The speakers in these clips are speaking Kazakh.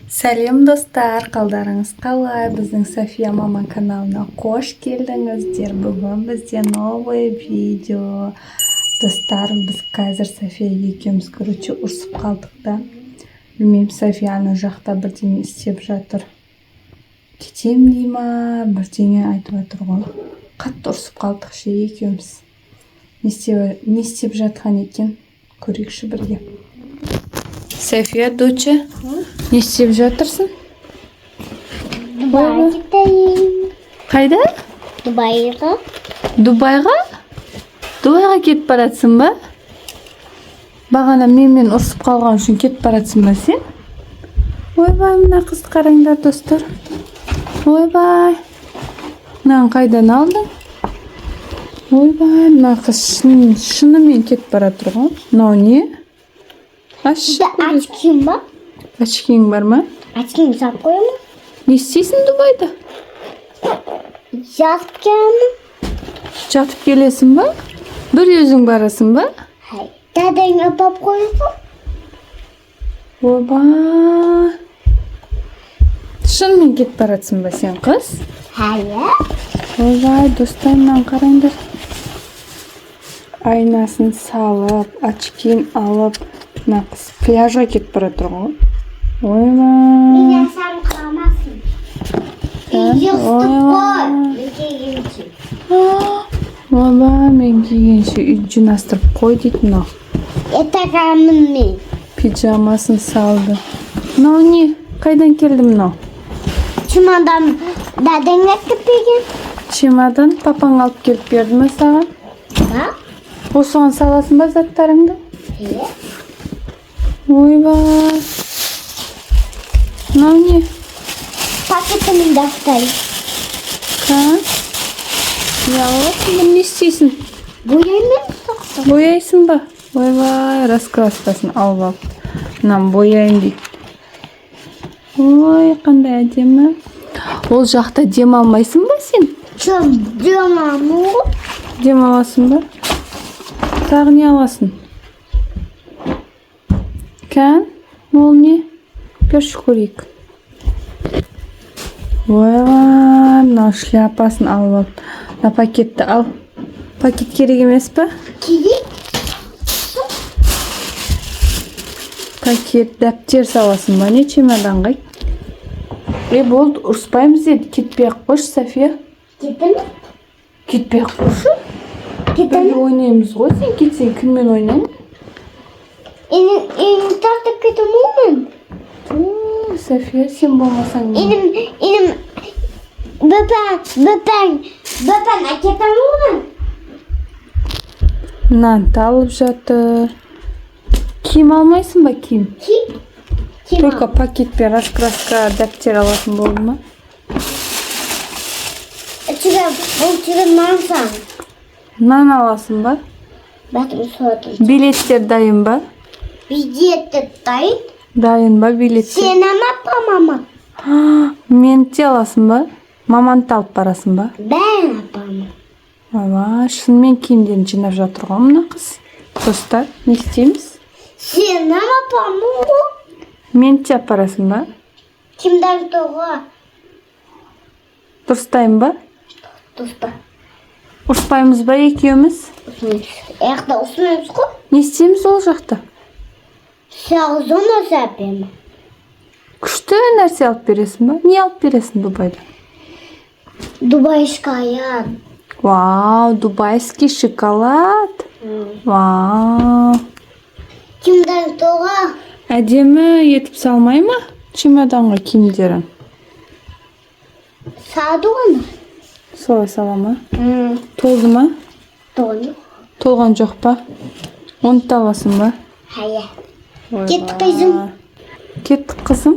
Сәлем достар, қалдарыңыз қалай? Біздің София мама каналына қош келдіңіздер. Бүгін бізде новый видео. Достар, біз қазір София екеуміз ұрсып қалдық да. Білмеймін, София ана жақта бірдеңе істеп жатыр. Кетем дей ма, бірдеңе айтып жатыр ғой. Қатты ұрсып қалдық ше екеуміз. Не істеп жатқан екен? Көрейікші бірге. София, доча, не істеп жатырсың? Дубайға кетейін. Қайда? Дубайға. Дубайға? Дубайға кетіп баратсың ба? Бағана мен ұрсып қалған үшін кетіп баратсың ба сен? Ойбай, мына қызды қараңдар достар. Ойбай. Мынаны қайдан алдың? Ойбай, мына қыз шынымен кетіп баратыр ғой. Мынау не? Очкиң ба? Очкиң бар ма? Очкиң салып қоямын. Не істейсің Дубайда? Жатып келемін. Жатып келесің ба? Бір өзің барасың ба? Дәдең апап қойсын. Ойбай. Шынымен кетіп баратсың ба сен қыз? Ойбай, достарымнан қараңдар. Айнасын салып, очкин алып, мына қыз пляжға кетіп баратыр ғой. Ойбай. Мен сән қалмасын. Жығыстып қой. Мен келгенше. Ойбай, мен келгенше үй жинастырып қой дейді мынау. Етағамын мен. Пижамасын салды. Мынау не? Қайдан келді мынау? Чемодан дәдең әкіп берген. Чемодан папаң алып келіп берді ме саған? Ба? Осыған саласың ба заттарыңды? Ойбай. Мынау не? Пакетімін дәфтәрі. Не аласың? Не істейсің? Бояймен тоқты. Бояйсың ба? Ойбай, раскраскасын алып алып. Мынаны бояйын дейді. Ой, қандай әдемі. Ол жақта демалмайсың ба сен? Демамын ғой. Демаласың ба? Тағы не аласың? Ол не? Көрші көрейік. Ойбай, мынау шляпасын алып алып. Мына пакетті ал. Пакет керек емес па? Керек. Пакет, дәптер саласың ба? Не чемоданға? Болды, ұрыспаймыз деді. Кетпей-ақ қойшы, София. Кетім? Кетпей-ақ қойшы? Кетім? Бірге ойнаймыз ғой, сен кетсең кіммен ойнайын? Енім тартып кетім олмын. София, сен болмасаң не? Енім бөпән әкетім олмын. Мынаны алып жатыр. Киім алмайсың ба, киім? Киім? Только пакетпен раскраска дәптер алатын болды ма? Бұл нансаң. Нан аласың ба? Бәтім соғатым. Билеттер дайын ба? Билетті дайын. Дайын ба билеттер? Сен апа, мама. Мен те аласың ба? Маманды алып барасың ба? Бән апамын. Ойбай, шынымен киімдерін жинап жатыр ғой мына қыз. Достар, не істейміз? Сен апамын ғой. Мен те алып барасың ба? Кімдер тоға? Дұрыстайын ба? Дұрыспа. Ұрыспаймыз ба екеуміз? Яқта ұсынымыз ғой. Не істейміз ол жақта? Сағызон өз әпемі. Күшті нәрсе алып бересің ба? Не алып бересің Дубайда? Дубайская. Вау, дубайский шоколад. Вау. Кімдер тоға? Әдемі етіп салмай ма? Чемоданға киімдерін. Сады оны. Солай сала ма? Толды ма? Толды. Толған жоқ па? Оны табасың ба? Кеттік қызым. Кеттік қызым?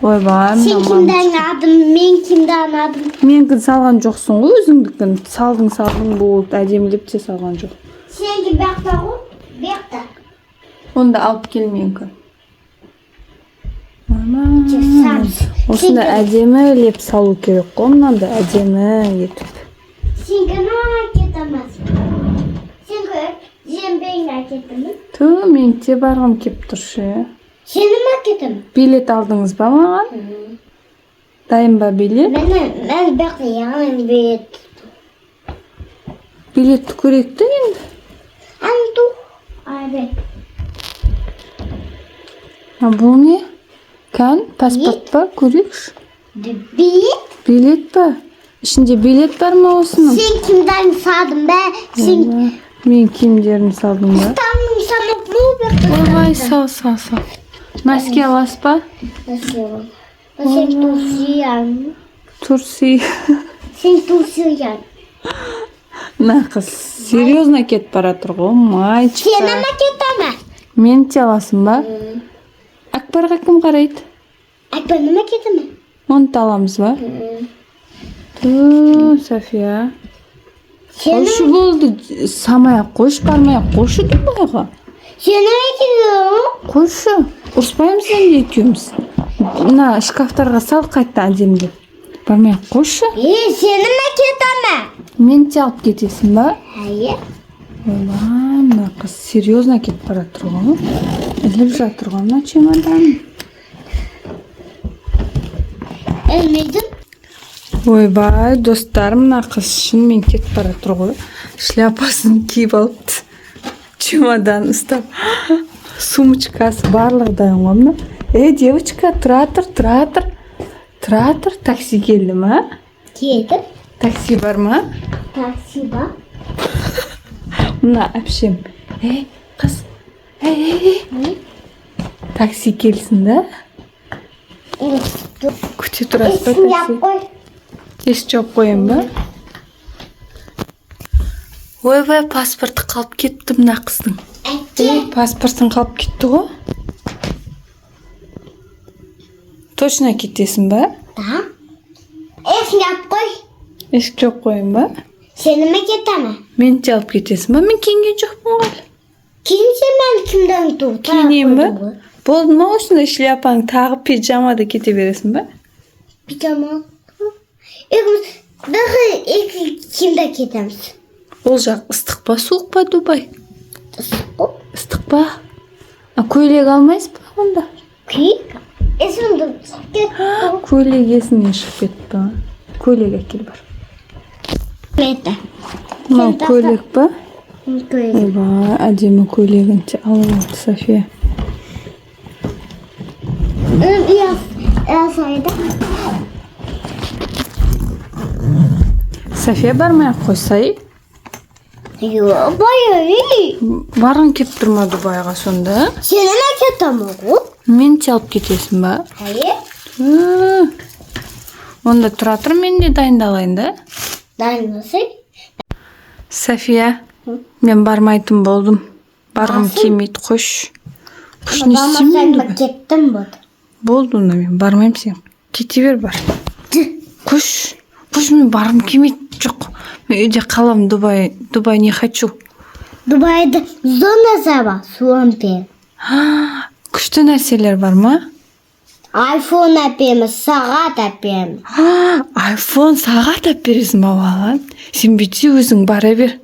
Ойбай, сен кімден адым, мен кімден адым? Мен салған жоқсың ғой өзіңдікін. Салдың болды, әдемілеп те салған жоқ. Сенге бәқта ғой? Бәқта. Онда алып келмейінкі. Осында әдемілеп салу керек қой, мынанда әдемі етіп. Сен кімі кетемезің? Сен жембейін әкеттімі? Мен те барғым кеп тұршы. Senin maketim. Bilet aldınız ba mаған? Dayım ba bilet? Ben bekliyorum bilet. Bilet tükürekti endi. Andu. Abi. Ha bu ne? Kan pasport ba көрейікші. Bilet. Bilet ba? İçinde bilet var mı olsun? Sen kimden saldın be? Sen Men kiyimlerini saldım ba. tamam sana bu bekliyorum. Ой, sağ. Maske alası ba? Nasıl? Sen Tursiyan. Tursi. Sen Tursiyan. Naqız. Серьезно кетіп бара тұр ғой, мальчик. Senin maketime. Мен те аласың ба? Акбарға кім қарайды? Benim maketime. Оны да аламыз ба? София. Senin Қойшы болды. Самай-ақ қойшы, бармай-ақ қойшы Дубайға. Senin maketime. Қойшы. Ұрыспаймыз енді екеуміз. Мына шкафтарға сал қайтта әдемдеп. Бармай-ақ қойшы. Senin maketime. Мен те алып кетесің ба? Hayır. Ойбай, мына қыз серьезно кетіп бара тұр ғой. Іліп жатыр ғой мына чемодан. Ölmedim. Ойбай, достарым, мына қыз шынымен кетіп бара тұр ғой. Шляпасын киіп алыпты. Чемодан ұстап. Сумочкасы барлығы дайын ғой мына. Девочка, тұра тұр. Такси келді ма? Geldim. Такси бар ма? Taksi var. Мына әпшем. Қыз. Такси келсін да. Күте тұрасыз ба İsim yap такси? koy. Еш жоқ қоям ба? Ойбай, паспорты қалып кетті мына қыздың. Паспортын қалып кетті ғой. Точно кетесің ба? Tamam. İsim yap koy. Еш жоқ қоям ба? Senin maketime. Мен те алып кетесің ба? Мен киінген жоқпын ғой. Kimse ben kimden dur? Киінейін ба? Болды ма осындай шляпаң тағып пижамада кете бересің ба? Pijama. İlk kimde ketemiz? Ол жақ ыстық па, суық па Дубай? Ыстық па? Көйлек алмайсыз ба онда? Kıyık. İsim dur. Көйлек есіңнен шығып кетті ба? Көйлек әкел бар. Mete. Мынау көйлек па? Kıyık. Ойбай, әдемі көйлегін те алып алды София. Biraz sayıda. София бармай-ақ қойсай? Yok bayağı iyi. Барғың кеп тұр ма Дубайға сонда? Senin maketem o. Мен те алып кетесің ба? Hayır. Онда тұра тұр, мен де дайындалайын да. Dayanması. София, мен бармайтын болдым. Барғым келмейді, қош. Қош, не істеймін Sen енді? maketten bu. Болды онда мен бармаймын сен. Кете бер бар. Қош, мен барғым келмейді. Жоқ, мен үйде қалам Дубай не хочу. Dubai'de zona sabah suampi. Күшті нәрселер бар ма? iPhone yapayım, saat yapayım. Айфон сағат алып бересің ба маған? Сен бүйтсе өзің бара бер.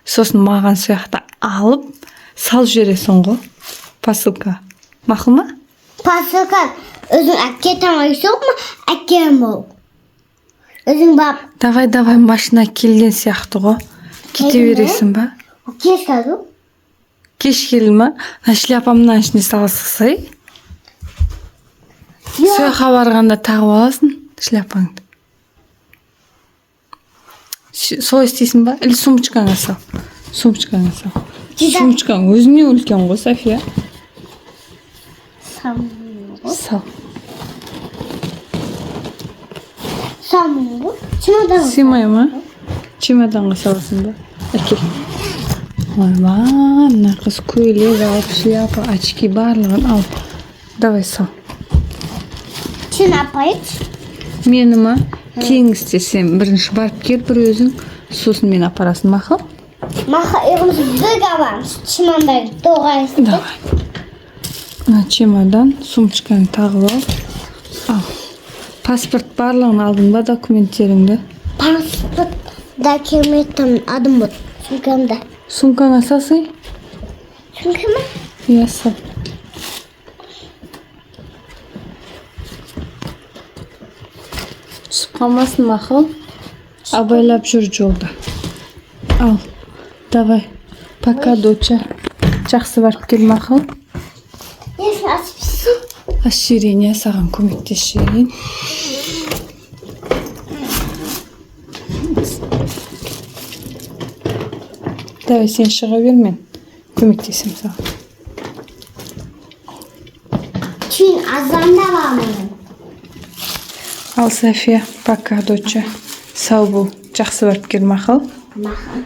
Сосын маған сояқта алып, салып жібересің ғой. Посылка. Мақұл ма? Pascal, özün akketem yok mu? Akkem ol. Özün bak, Давай, машина келген сияқты ғой. Кете бересің ба? keş kaldı. Кеш келді ма? Шляпамның ішіне салсай. Сояққа барғанда тағып аласың шляпаңды. Солай істейсің ба? Или сумочкаңа сал. Сумочкаңа сал. Сумочкаң өзіңе үлкен ғой, София. Сал. Саму. Çimadan. Сыймай ма? Чемоданға саласың ба? Әкел. Ойбай, мына қыз көйлек алып, шляпа, очки барлығын алып. Давай сал. Çin yapayım. Мені ма? Кейін істесем, бірінші барып кел бір өзің, сосын мен апарасың, мақұл? Maha evimiz bir varmış. Çimandan doğayız. Давай. Мына чемодан, сумочканы тағып ал. Паспорт барлығын алдың ба документтеріңді? Pasport dokumentim adım bu. Sumkamda. Сумкаңа салсай? Sumkama? Иә, сал. Түсіп қалмасын мақұл. Абайлап жүр жолда. Ал, давай. Пока, доча. Жақсы барып кел мақұл. Если açmışsın. Аширене саған көмектесейін. Давай сен шыға бер, мен көмектесем саған. Çin azanda var mı? Ал, София, пока, доча. Сау бол. Жақсы барып кел мақұл. Bakın.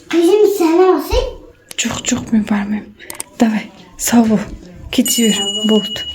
Kızım sana olsun. Жоқ, мен бармаймын. Давай, сау бол. Кете бер, болды.